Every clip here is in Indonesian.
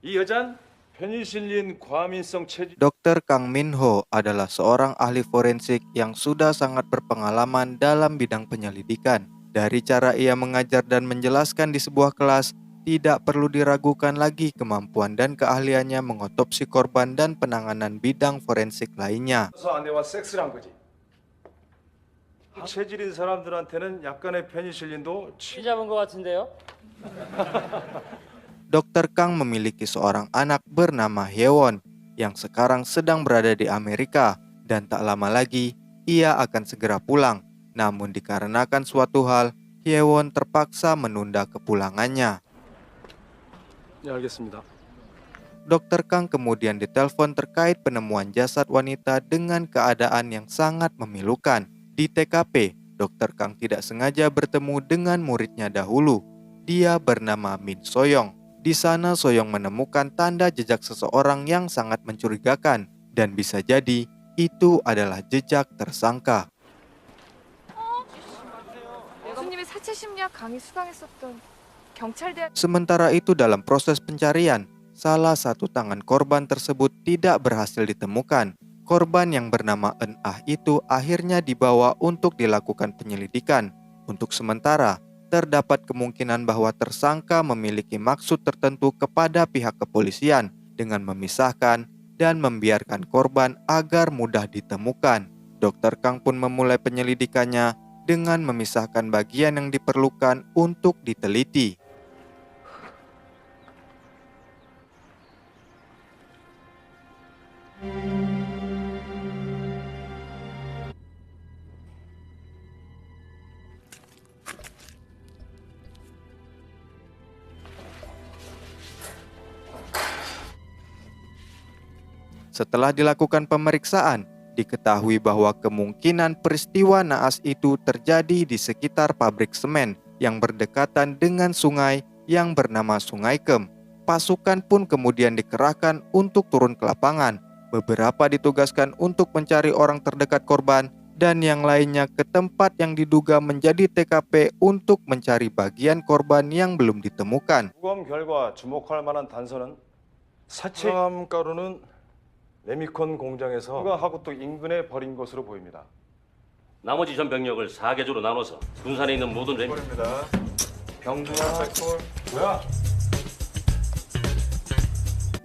이 여잔 페니실린 과민성 체질. Dr. Kang Min Ho adalah seorang ahli forensik yang sudah sangat berpengalaman dalam bidang penyelidikan. Dari cara ia mengajar dan menjelaskan di sebuah kelas, tidak perlu diragukan lagi kemampuan dan keahliannya mengotopsi korban dan penanganan bidang forensik lainnya. 아내와 섹스를 한 거지. 체질인 사람들한테는 약간의 페니실린도 잡은 것 같은데요? Dr. Kang memiliki seorang anak bernama Hyewon yang sekarang sedang berada di Amerika dan tak lama lagi ia akan segera pulang. Namun dikarenakan suatu hal, Hyewon terpaksa menunda kepulangannya. 네, 알겠습니다. Dr. Kang kemudian ditelepon terkait penemuan jasad wanita dengan keadaan yang sangat memilukan. Di TKP, Dr. Kang tidak sengaja bertemu dengan muridnya dahulu. Dia bernama Min Soyoung. Di sana Soyoung menemukan tanda jejak seseorang yang sangat mencurigakan dan bisa jadi itu adalah jejak tersangka. 교수님이 사체 심리학 강의 수강했었던 경찰대학. Sementara itu dalam proses pencarian, salah satu tangan korban tersebut tidak berhasil ditemukan. Korban yang bernama Eun Ah itu akhirnya dibawa untuk dilakukan penyelidikan. Untuk sementara, terdapat kemungkinan bahwa tersangka memiliki maksud tertentu kepada pihak kepolisian dengan memisahkan dan membiarkan korban agar mudah ditemukan. Dr. Kang pun memulai penyelidikannya dengan memisahkan bagian yang diperlukan untuk diteliti. Setelah dilakukan pemeriksaan, diketahui bahwa kemungkinan peristiwa naas itu terjadi di sekitar pabrik semen yang berdekatan dengan sungai yang bernama Sungai Kem. Pasukan pun kemudian dikerahkan untuk turun ke lapangan. Beberapa ditugaskan untuk mencari orang terdekat korban dan yang lainnya ke tempat yang diduga menjadi TKP untuk mencari bagian korban yang belum ditemukan. 부검 결과 주목할 만한 단서는 사체 가루는 레미콘 공장에서 하고 또 인근에 버린 것으로 보입니다. 나머지 전 병력을 4개조로 나눠서 군산에 있는 모든 버립니다. 병주나 백골 뭐야?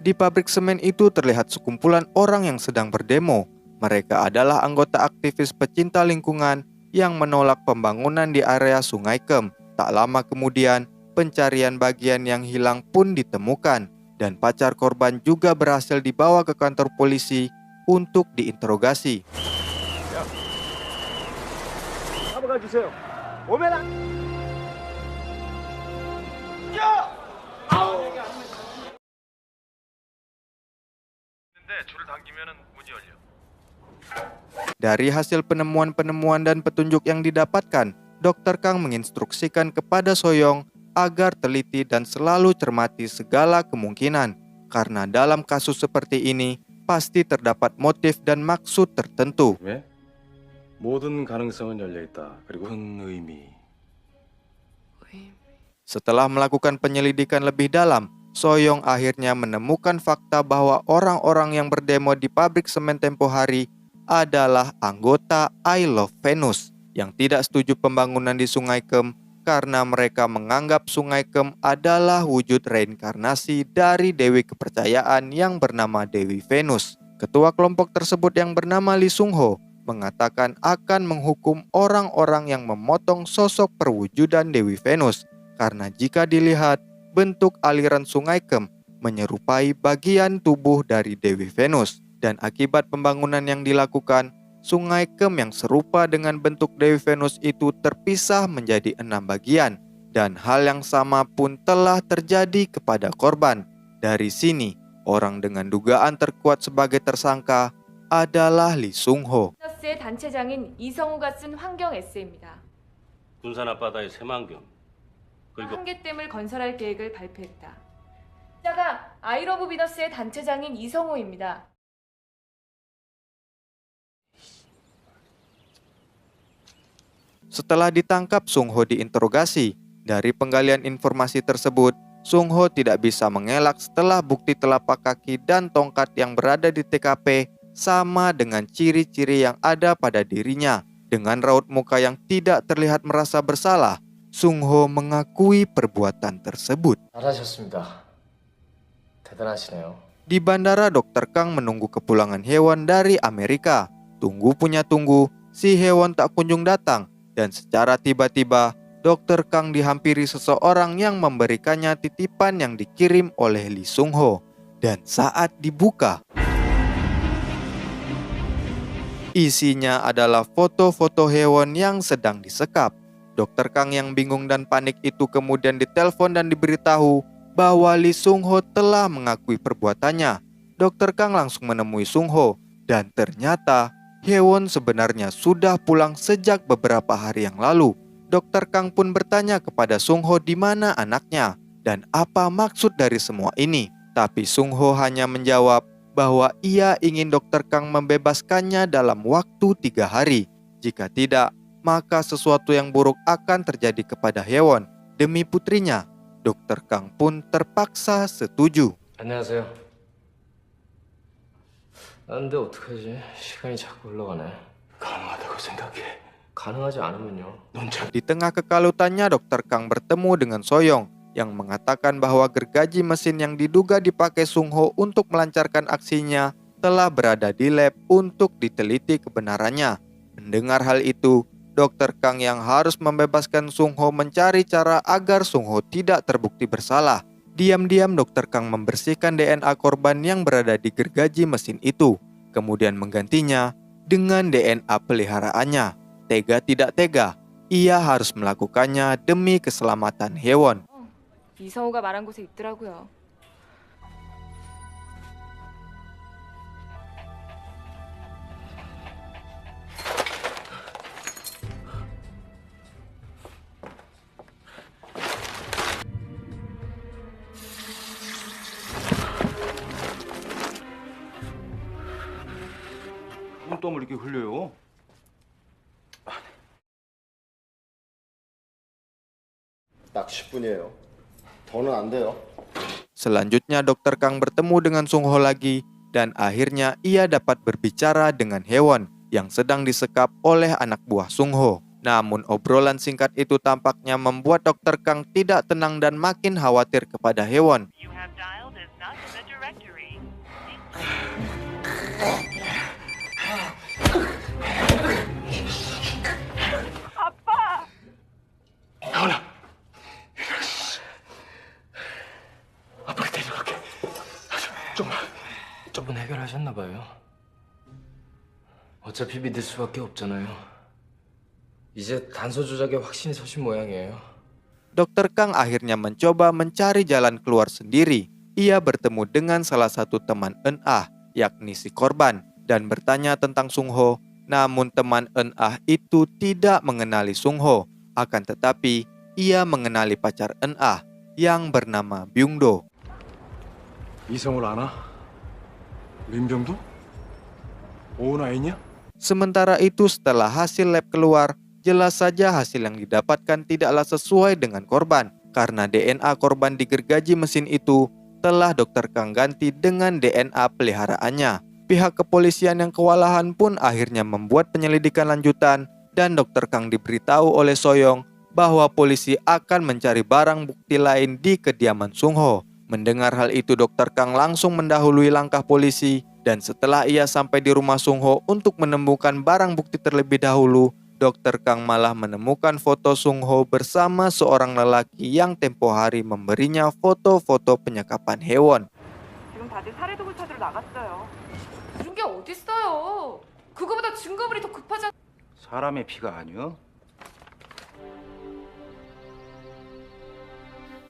Di pabrik semen itu terlihat sekumpulan orang yang sedang berdemo. Mereka adalah anggota aktivis pecinta lingkungan yang menolak pembangunan di area Sungai Kem. Tak lama kemudian, pencarian bagian yang hilang pun ditemukan. Dan pacar korban juga berhasil dibawa ke kantor polisi untuk diinterogasi. 잡아가 주세요. 오메라. 근데 줄을 당기면은 문이 열려. Dari hasil penemuan-penemuan dan petunjuk yang didapatkan, Dr. Kang menginstruksikan kepada Soyoung agar teliti dan selalu cermati segala kemungkinan. Karena dalam kasus seperti ini, pasti terdapat motif dan maksud tertentu. 왜? 모든 가능성은 열려 있다. 그리고 큰 의미. Setelah melakukan penyelidikan lebih dalam, Soyoung akhirnya menemukan fakta bahwa orang-orang yang berdemo di pabrik semen tempo hari adalah anggota I Love Venus yang tidak setuju pembangunan di Sungai Kem karena mereka menganggap Sungai Kem adalah wujud reinkarnasi dari dewi kepercayaan yang bernama Dewi Venus. Ketua kelompok tersebut yang bernama Lee Sung Ho mengatakan akan menghukum orang-orang yang memotong sosok perwujudan Dewi Venus karena jika dilihat, bentuk aliran Sungai Kem menyerupai bagian tubuh dari Dewi Venus. Dan akibat pembangunan yang dilakukan, Sungai Kem yang serupa dengan bentuk Dewi Venus itu terpisah menjadi 6 bagian. Dan hal yang sama pun telah terjadi kepada korban. Dari sini, orang dengan dugaan terkuat sebagai tersangka adalah Lee Sung Ho. 의 단체장인 이성우가 쓴 환경 에세이입니다. 군산 앞바다의 새만금 그리고 한계댐을 건설할 계획을 발표했다. 자가 아이러브 비너스의 단체장인 이성우입니다. Setelah ditangkap, Sung Ho diinterogasi. Dari penggalian informasi tersebut, Sung Ho tidak bisa mengelak setelah bukti telapak kaki dan tongkat yang berada di TKP sama dengan ciri-ciri yang ada pada dirinya. Dengan raut muka yang tidak terlihat merasa bersalah, Sung Ho mengakui perbuatan tersebut. 잘하셨습니다. 대단하시네요. Di bandara, Dr. Kang menunggu kepulangan Hye-won dari Amerika. Tunggu punya tunggu, si Hye-won tak kunjung datang. Dan secara tiba-tiba, Dr. Kang dihampiri seseorang yang memberikannya titipan yang dikirim oleh Lee Sung Ho. Dan saat dibuka, isinya adalah foto-foto Hye-won yang sedang disekap. Dr. Kang yang bingung dan panik itu kemudian ditelepon dan diberitahu bahwa Lee Sung Ho telah mengakui perbuatannya. Dr. Kang langsung menemui Sung Ho dan ternyata Hye-won sebenarnya sudah pulang sejak beberapa hari yang lalu. Dr. Kang pun bertanya kepada Sung Ho di mana anaknya dan apa maksud dari semua ini. Tapi Sung Ho hanya menjawab bahwa ia ingin Dr. Kang membebaskannya dalam waktu 3 hari. Jika tidak, maka sesuatu yang buruk akan terjadi kepada Hye-won. Demi putrinya, Dr. Kang pun terpaksa setuju. 안녕하세요. 근데 어떡하지? 시간이 자꾸 흘러가네. 가능하다고 생각해. 가능하지 않으면요. 넌 참... Di tengah kekalutannya, Dr. Kang bertemu dengan Soyong yang mengatakan bahwa gergaji mesin yang diduga dipakai Sung Ho untuk melancarkan aksinya telah berada di lab untuk diteliti kebenarannya. Mendengar hal itu, Dr. Kang yang harus membebaskan Sung Ho mencari cara agar Sung Ho tidak terbukti bersalah. Diam-diam Dr. Kang membersihkan DNA korban yang berada di gergaji mesin itu, kemudian menggantinya dengan DNA peliharaannya. Tega tidak tega, ia harus melakukannya demi keselamatan Hye-won. 이성우가 말한 곳에 있더라고요. 눈땀을 이렇게 흘려요? 딱 10분이에요. 더는 안 돼요. Selanjutnya Dr. Kang bertemu dengan Sung Ho lagi dan akhirnya ia dapat berbicara dengan Hye-won yang sedang disekap oleh anak buah Sung Ho. Namun obrolan singkat itu tampaknya membuat Dr. Kang tidak tenang dan makin khawatir kepada Hye-won. You have dialed is not in the directory. 조금 해결하셨나 봐요. 어차피 믿을 수밖에 없잖아요. 이제 단서 조작에 확신이 서신 모양이에요. Dr. Kang akhirnya mencoba mencari jalan keluar sendiri. Ia bertemu dengan salah satu teman Eun-ah, yakni si korban, dan bertanya tentang Sung Ho. Namun teman Eun-ah itu tidak mengenali Sung Ho. Akan tetapi, ia mengenali pacar Eun-ah yang bernama Byung-do. 이성을 아나? 민병도? 오은아이냐? Sementara itu setelah hasil lab keluar, jelas saja hasil yang didapatkan tidaklah sesuai dengan korban. Karena DNA korban di gergaji mesin itu telah Dr. Kang ganti dengan DNA peliharaannya. Pihak kepolisian yang kewalahan pun akhirnya membuat penyelidikan lanjutan dan Dr. Kang diberitahu oleh Soyong bahwa polisi akan mencari barang bukti lain di kediaman Sung Ho. Mendengar hal itu, Dr. Kang langsung mendahului langkah polisi dan setelah ia sampai di rumah Sung Ho untuk menemukan barang bukti terlebih dahulu, Dr. Kang malah menemukan foto Sung Ho bersama seorang lelaki yang tempo hari memberinya foto-foto penyekapan Hye-won. 지금 다들 살해독을 찾으러 나갔어요. 그런 게 어딨어요. 그거보다 증거물이 더 급하잖아. 사람의 피가 아니요?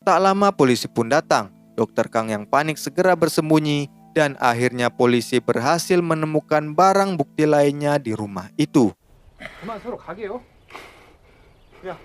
Tak lama polisi pun datang. Dr. Kang yang panik segera bersembunyi dan akhirnya polisi berhasil menemukan barang bukti lainnya di rumah itu. 그만 서로 가게요. 야.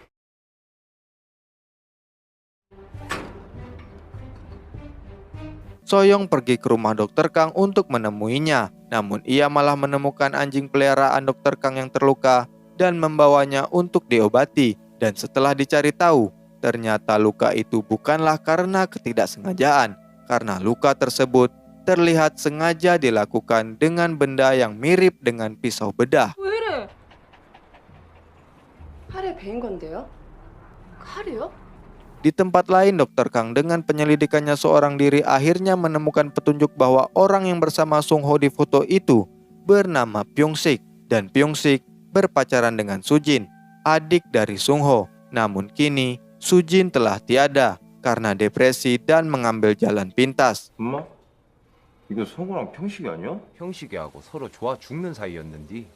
Soyong pergi ke rumah Dr. Kang untuk menemuinya. Namun ia malah menemukan anjing peliharaan Dr. Kang yang terluka dan membawanya untuk diobati. Dan setelah dicari tahu, Ternyata luka itu bukanlah karena ketidaksengajaan, karena luka tersebut terlihat sengaja dilakukan dengan benda yang mirip dengan pisau bedah. 왜 이래? 칼에 베인 건데요? 칼이요? Di tempat lain, Dr. Kang dengan penyelidikannya seorang diri akhirnya menemukan petunjuk bahwa orang yang bersama Sung Ho di foto itu bernama Pyung Sik, dan Pyung Sik berpacaran dengan Sujin, adik dari Sung Ho. Namun kini Sujin telah tiada karena depresi dan mengambil jalan pintas. 엄마? 이거 성우랑 평식이 아니야? 형식이하고 서로 좋아 죽는 사이였는디.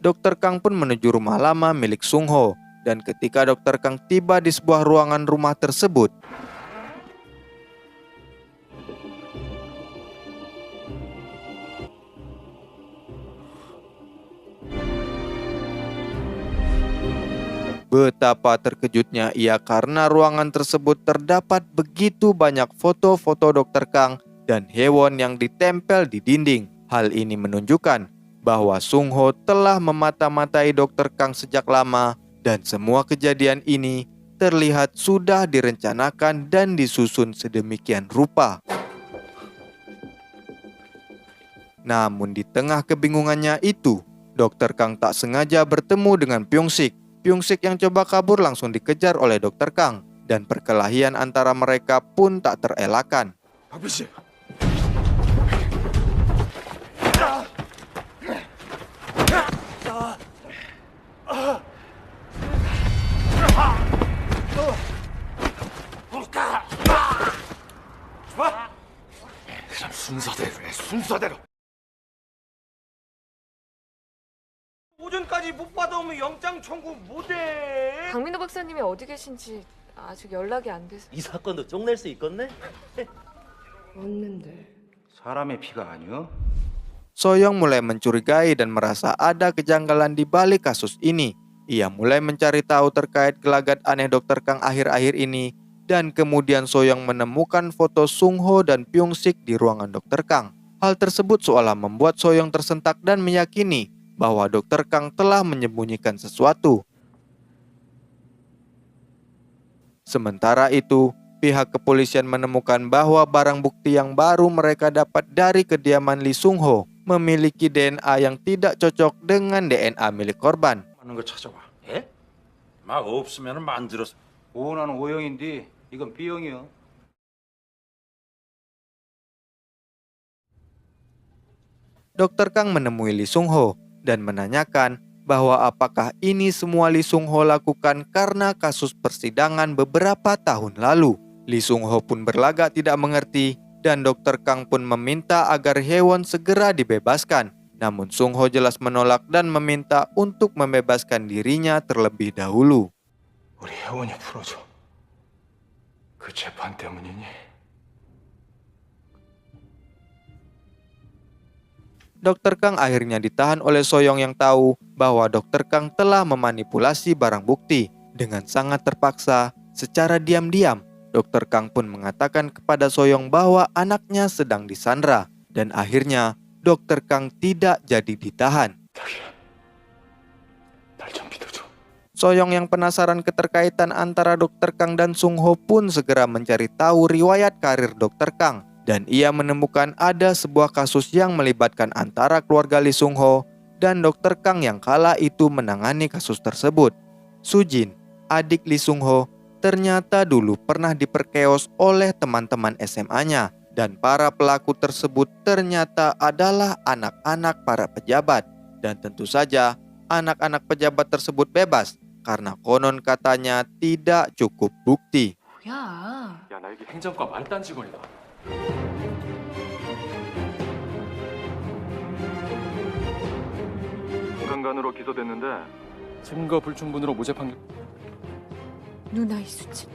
Dr. Kang pun menuju rumah lama milik Sung Ho, dan ketika Dr. Kang tiba di sebuah ruangan rumah tersebut, betapa terkejutnya ia karena ruangan tersebut terdapat begitu banyak foto-foto Dr. Kang dan hewan yang ditempel di dinding. Hal ini menunjukkan bahwa Sung Ho telah memata-matai Dr. Kang sejak lama, dan semua kejadian ini terlihat sudah direncanakan dan disusun sedemikian rupa. Namun di tengah kebingungannya itu, Dr. Kang tak sengaja bertemu dengan Pyung Sik. Pyung Sik yang coba kabur langsung dikejar oleh Dr. Kang, dan perkelahian antara mereka pun tak terelakkan. 순서대로. 오전까지 못 받아오면 영장 청구 못해. 강민호 박사님이 어디 계신지 아직 연락이 안 돼서. 이 사건도 쪽낼 수 있겠네? 없는데. 사람의 피가 아니여? Soyong mulai mencurigai dan merasa ada kejanggalan di balik kasus ini. Ia mulai mencari tahu terkait gelagat aneh Dr. Kang akhir-akhir ini, dan kemudian Soyong menemukan foto Sung Ho dan Pyung Sik di ruangan Dr. Kang. Hal tersebut seolah membuat Soyong tersentak dan meyakini bahwa Dr. Kang telah menyembunyikan sesuatu. Sementara itu, pihak kepolisian menemukan bahwa barang bukti yang baru mereka dapat dari kediaman Lee Sung Ho memiliki DNA yang tidak cocok dengan DNA milik korban. 하는 거 찾아봐. 예? 막 없으면 만들었어. O는 O형인데 이건 B형이요. Dr. Kang menemui Lee Sung Ho dan menanyakan bahwa apakah ini semua Lee Sung Ho lakukan karena kasus persidangan beberapa tahun lalu. Lee Sung Ho pun berlagak tidak mengerti, dan Dr. Kang pun meminta agar Hewon segera dibebaskan. Namun Sung Ho jelas menolak dan meminta untuk membebaskan dirinya terlebih dahulu. 우리 혜원이 풀어줘. 그 재판 때문이니? Dr. Kang akhirnya ditahan oleh Soyong yang tahu bahwa Dr. Kang telah memanipulasi barang bukti. Dengan sangat terpaksa, secara diam-diam, Dr. Kang pun mengatakan kepada Soyong bahwa anaknya sedang disandra, dan akhirnya Dr. Kang tidak jadi ditahan. Soyong yang penasaran keterkaitan antara Dr. Kang dan Sung Ho pun segera mencari tahu riwayat karir Dr. Kang, dan ia menemukan ada sebuah kasus yang melibatkan antara keluarga Lee Sung Ho dan Dr. Kang yang kala itu menangani kasus tersebut. Sujin, adik Lee Sung Ho, ternyata dulu pernah diperkeos oleh teman-teman SMA-nya, dan para pelaku tersebut ternyata adalah anak-anak para pejabat. Dan tentu saja anak-anak pejabat tersebut bebas karena konon katanya tidak cukup bukti. 뭐야? 야, 나 여기 행정과 만딴 직원이다. 강간으로 기소됐는데 증거 불충분으로 무죄 판결. 누나 이수진.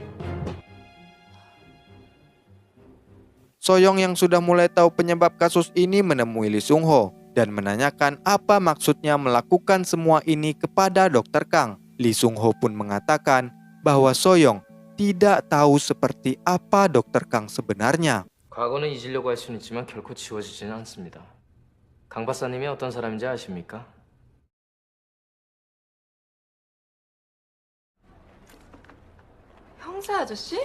Soyong yang sudah mulai tahu penyebab kasus ini menemui Lee Sung Ho dan menanyakan apa maksudnya melakukan semua ini kepada Dr. Kang. Lee Sung Ho pun mengatakan bahwa Soyong tidak tahu seperti apa Dr. Kang sebenarnya. 과거는 잊으려고 할 수는 있지만 결코 지워지지는 않습니다. 강 박사님이 어떤 사람인지 아십니까? 형사 아저씨?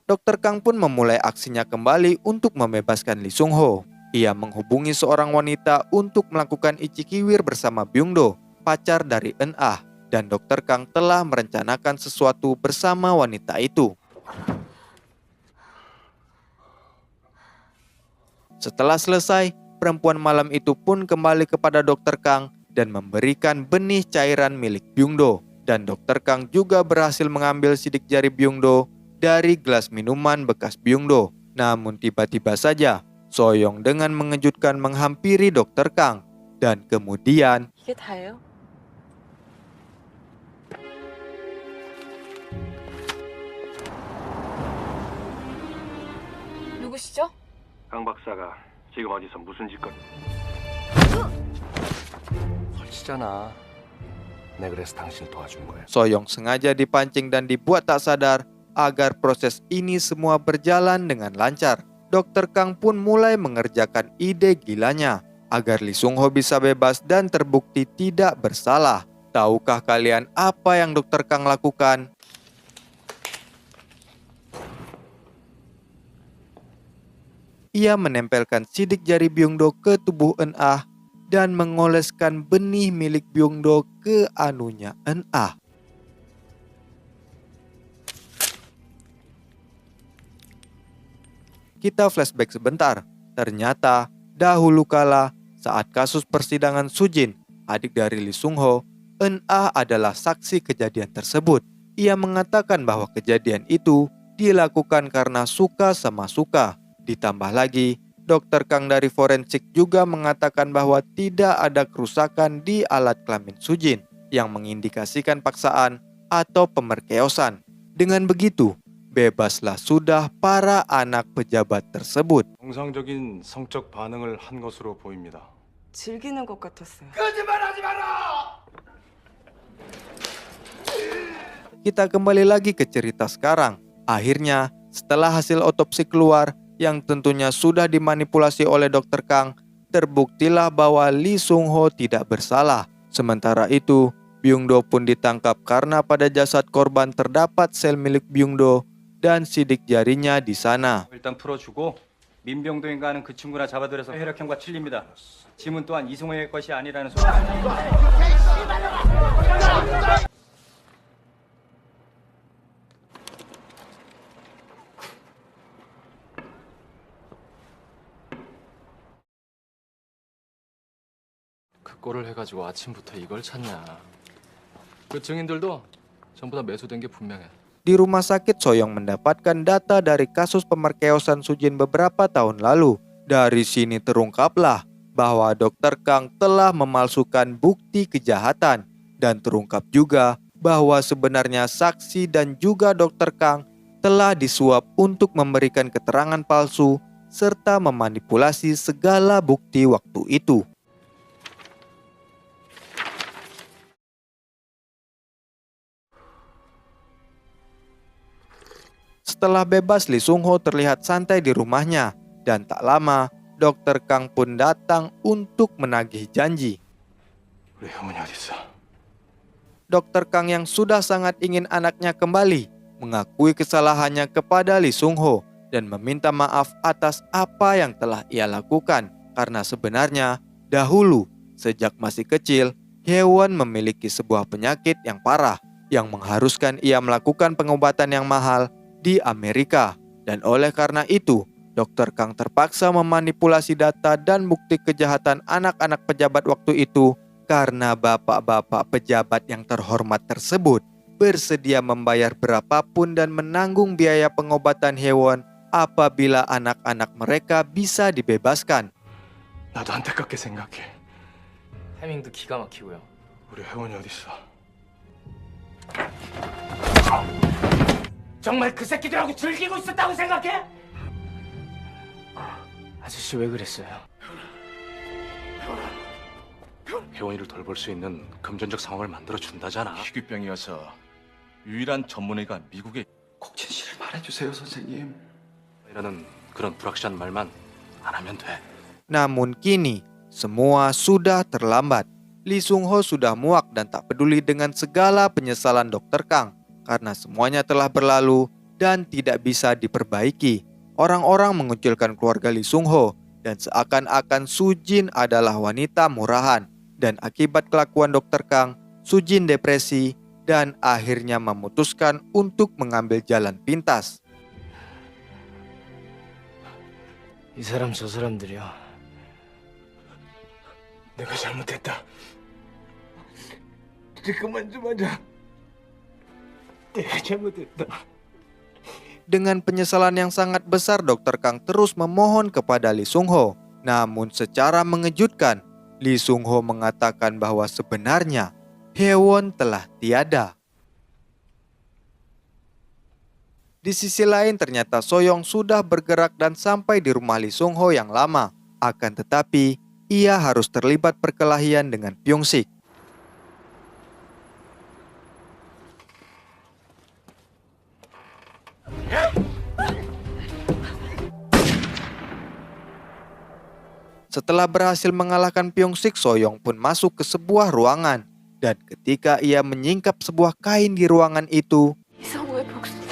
Dr. Kang pun memulai aksinya kembali untuk membebaskan Lee Sung Ho. Ia menghubungi seorang wanita untuk melakukan ichikiwir bersama Byung-do, pacar dari Eun-ah, dan Dr. Kang telah merencanakan sesuatu bersama wanita itu. Setelah selesai, perempuan malam itu pun kembali kepada Dr. Kang dan memberikan benih cairan milik Byung-do. Dan Dr. Kang juga berhasil mengambil sidik jari Byung-do dari gelas minuman bekas Byung-do. Namun tiba-tiba saja, Soyoung dengan mengejutkan menghampiri Dr. Kang. Dan kemudian, 이게 다예요? 누구시죠? 강 박사가 지금 어디서 무슨 짓거리? 헐치잖아. 내 그래서 당신을 도와준 거야. Soyoung sengaja dipancing dan dibuat tak sadar agar proses ini semua berjalan dengan lancar. Dr. Kang pun mulai mengerjakan ide gilanya agar Lee Sung Ho bisa bebas dan terbukti tidak bersalah. Tahukah kalian apa yang Dr. Kang lakukan? Ia menempelkan sidik jari Byung-do ke tubuh Eun-ah dan mengoleskan benih milik Byung-do ke anunya Eun-ah. Kita flashback sebentar. Ternyata dahulu kala saat kasus persidangan Sujin, adik dari Lee Sung Ho, Eun-ah adalah saksi kejadian tersebut. Ia mengatakan bahwa kejadian itu dilakukan karena suka sama suka. Ditambah lagi, Dr. Kang dari forensik juga mengatakan bahwa tidak ada kerusakan di alat kelamin Sujin yang mengindikasikan paksaan atau pemerkosaan. Dengan begitu, bebaslah sudah para anak pejabat tersebut. 정상적인 성적 반응을 한 것으로 보입니다. 즐기는 것 같았어요. Kita kembali lagi ke cerita sekarang. Akhirnya, setelah hasil otopsi keluar yang tentunya sudah dimanipulasi oleh Dr. Kang, terbuktilah bahwa Lee Sung Ho tidak bersalah. Sementara itu, Byung-do pun ditangkap karena pada jasad korban terdapat sel milik Byung-do dan sidik jarinya di sana. 일단 풀어주고 민병도인가 하는 그 친구나 잡아들여서 혈액형과 틀립니다. 지문 또한 이승호의 것이 아니라는 소리. 그 꼴을 해가지고 아침부터 이걸 찾냐. 그 증인들도 전부 다 매수된 게 분명해. Di rumah sakit, Soyoung mendapatkan data dari kasus pemerkosaan Sujin beberapa tahun lalu. Dari sini terungkaplah bahwa Dr. Kang telah memalsukan bukti kejahatan. Dan terungkap juga bahwa sebenarnya saksi dan juga Dr. Kang telah disuap untuk memberikan keterangan palsu serta memanipulasi segala bukti waktu itu. Setelah bebas, Lee Sung Ho terlihat santai di rumahnya. Dan tak lama, Dr. Kang pun datang untuk menagih janji. 우리 어머니 어디 있어? Dr. Kang yang sudah sangat ingin anaknya kembali, mengakui kesalahannya kepada Lee Sung Ho dan meminta maaf atas apa yang telah ia lakukan. Karena sebenarnya, dahulu, sejak masih kecil, Hye-won memiliki sebuah penyakit yang parah yang mengharuskan ia melakukan pengobatan yang mahal di Amerika. Dan oleh karena itu, Dr. Kang terpaksa memanipulasi data dan bukti kejahatan anak-anak pejabat waktu itu karena bapak-bapak pejabat yang terhormat tersebut bersedia membayar berapapun dan menanggung biaya pengobatan Hye-won apabila anak-anak mereka bisa dibebaskan. 나도 안타깝게 생각해. 타이밍도 기가 막히고요. 우리 혜원이 어디 있어? 정말 그 새끼들하고 즐기고 있었다고 생각해? 아저씨 왜 그랬어요? 혜원이를 돌볼 수 있는 금전적 상황을 만들어 준다잖아. 희귀병이어서 유일한 전문의가 미국에 꼭 진실을 말해주세요, 선생님. 이라는 그런 불확실한 말만 안 하면 돼. Namun kini, semua sudah terlambat. Lee Sung Ho sudah muak dan tak peduli dengan segala penyesalan Dr. Kang karena semuanya telah berlalu dan tidak bisa diperbaiki. Orang-orang mengucilkan keluarga Lee Sung Ho dan seakan-akan Soo Jin adalah wanita murahan. Dan akibat kelakuan Dr. Kang, Soo Jin depresi dan akhirnya memutuskan untuk mengambil jalan pintas. 이 사람 저 사람들이야. 내가 잘못했다. 이제 그만 좀 하자. 내가 잘못했다. Dengan penyesalan yang sangat besar, Dr. Kang terus memohon kepada Lee Sung Ho. Namun secara mengejutkan, Lee Sung Ho mengatakan bahwa sebenarnya Haewon telah tiada. Di sisi lain ternyata Soyoung sudah bergerak dan sampai di rumah Lee Sung Ho yang lama. Akan tetapi, ia harus terlibat perkelahian dengan Pyung Sik. Setelah berhasil mengalahkan Pyung Sik, Soyoung pun masuk ke sebuah ruangan. Dan ketika ia menyingkap sebuah kain di ruangan itu, 이성우의 복수는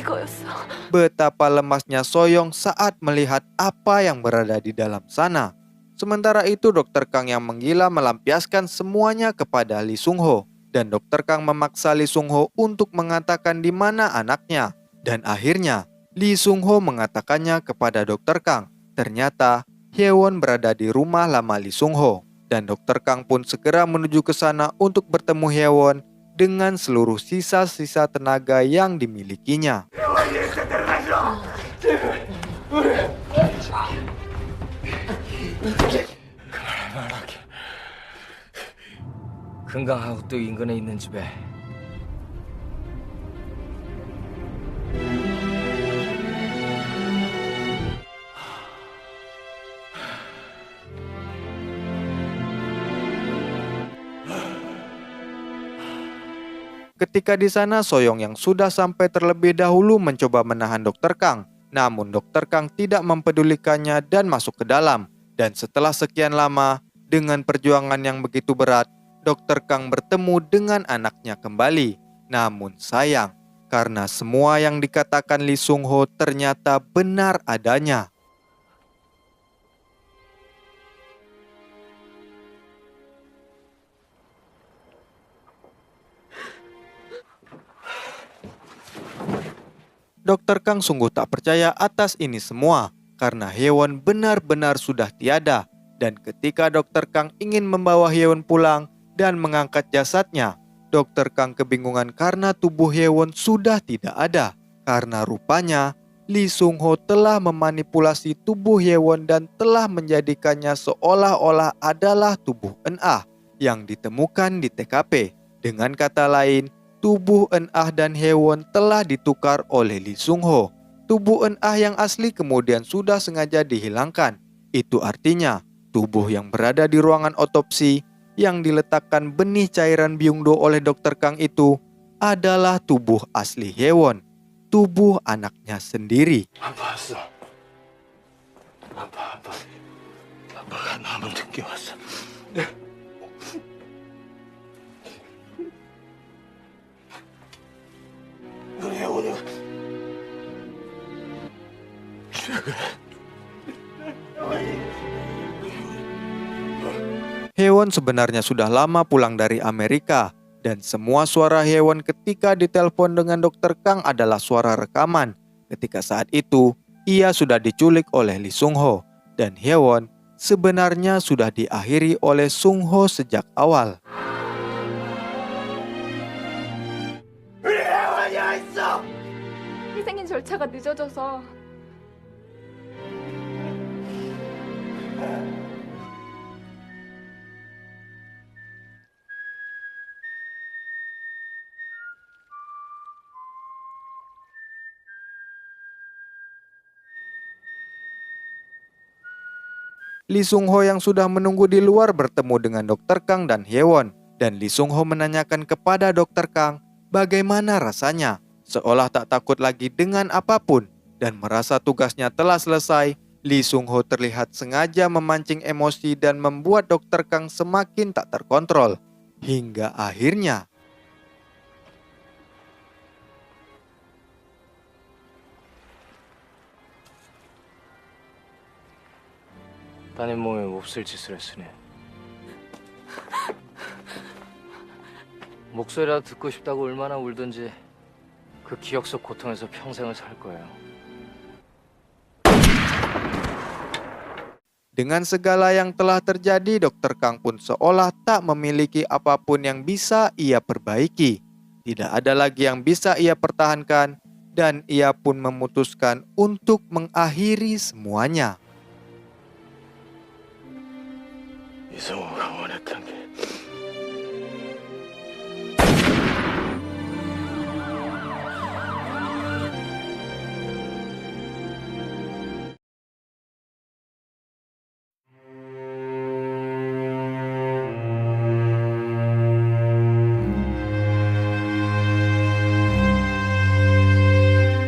이거였어. betapa lemasnya Soyoung saat melihat apa yang berada di dalam sana. Sementara itu Dr. Kang yang menggila melampiaskan semuanya kepada Lee Sung Ho. Dan Dr. Kang memaksa Lee Sung Ho untuk mengatakan di mana anaknya. Dan akhirnya Lee Sung Ho mengatakannya kepada Dr. Kang. Ternyata Haewon berada di rumah lama Lee Sung Ho. Dan Dr. Kang pun segera menuju ke sana untuk bertemu Haewon dengan seluruh sisa-sisa tenaga yang dimilikinya. 금강하고 또 인근에 있는 집에 Ketika di sana, Soyoung yang sudah sampai terlebih dahulu mencoba menahan Dr. Kang. Namun Dr. Kang tidak mempedulikannya dan masuk ke dalam. Dan setelah sekian lama, dengan perjuangan yang begitu berat, Dr. Kang bertemu dengan anaknya kembali. Namun sayang, karena semua yang dikatakan Lee Sung Ho ternyata benar adanya. Dr. Kang sungguh tak percaya atas ini semua karena Haewon benar-benar sudah tiada. Dan ketika Dr. Kang ingin membawa Haewon pulang dan mengangkat jasadnya, Dr. Kang kebingungan karena tubuh Haewon sudah tidak ada. Karena rupanya Lee Sung Ho telah memanipulasi tubuh Haewon dan telah menjadikannya seolah-olah adalah tubuh Eun-ah yang ditemukan di TKP. Dengan kata lain, tubuh Eun-ah dan Haewon telah ditukar oleh Lee Sung Ho. Tubuh Eun-ah yang asli kemudian sudah sengaja dihilangkan. Itu artinya tubuh yang berada di ruangan otopsi yang diletakkan benih cairan Byung-do oleh Dr. Kang itu adalah tubuh asli Haewon, tubuh anaknya sendiri. 아팠어. 아빠가 너무 늦게 왔어. 우리 오늘 Haewon sebenarnya sudah lama pulang dari Amerika dan semua suara Haewon ketika ditelepon dengan Dr. Kang adalah suara rekaman. Ketika saat itu, ia sudah diculik oleh Lee Sung Ho dan Haewon sebenarnya sudah diakhiri oleh Sung Ho sejak awal. 희생인 절차가 늦어져서 Lee Sung Ho yang sudah menunggu di luar bertemu dengan Dr. Kang dan Haewon. Dan Lee Sung Ho menanyakan kepada Dr. Kang bagaimana rasanya. Seolah tak takut lagi dengan apapun. Dan merasa tugasnya telah selesai, Lee Sung Ho terlihat sengaja memancing emosi dan membuat Dr. Kang semakin tak terkontrol. Hingga akhirnya 따님 몸에 몹쓸 짓을 했으니 목소리라도 듣고 싶다고 얼마나 울든지 그 기억 속 고통에서 평생을 살 거예요. Dengan segala yang telah terjadi, Dr. Kang pun seolah tak memiliki apapun yang bisa ia perbaiki. Tidak ada lagi yang bisa ia pertahankan, dan ia pun memutuskan untuk mengakhiri semuanya. 이성호가 원했던 게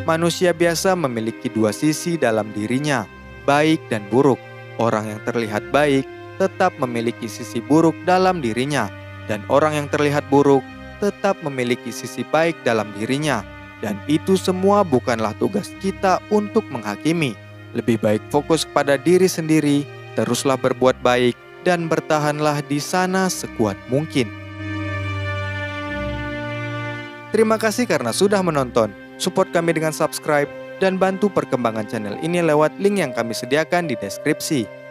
Manusia biasa memiliki dua sisi dalam dirinya, baik dan buruk. Orang yang terlihat baik tetap memiliki sisi buruk dalam dirinya, dan orang yang terlihat buruk tetap memiliki sisi baik dalam dirinya. Dan itu semua bukanlah tugas kita untuk menghakimi. Lebih baik fokus pada diri sendiri, teruslah berbuat baik, dan bertahanlah di sana sekuat mungkin. Terima kasih karena sudah menonton. Support kami dengan subscribe dan bantu perkembangan channel ini lewat link yang kami sediakan di deskripsi.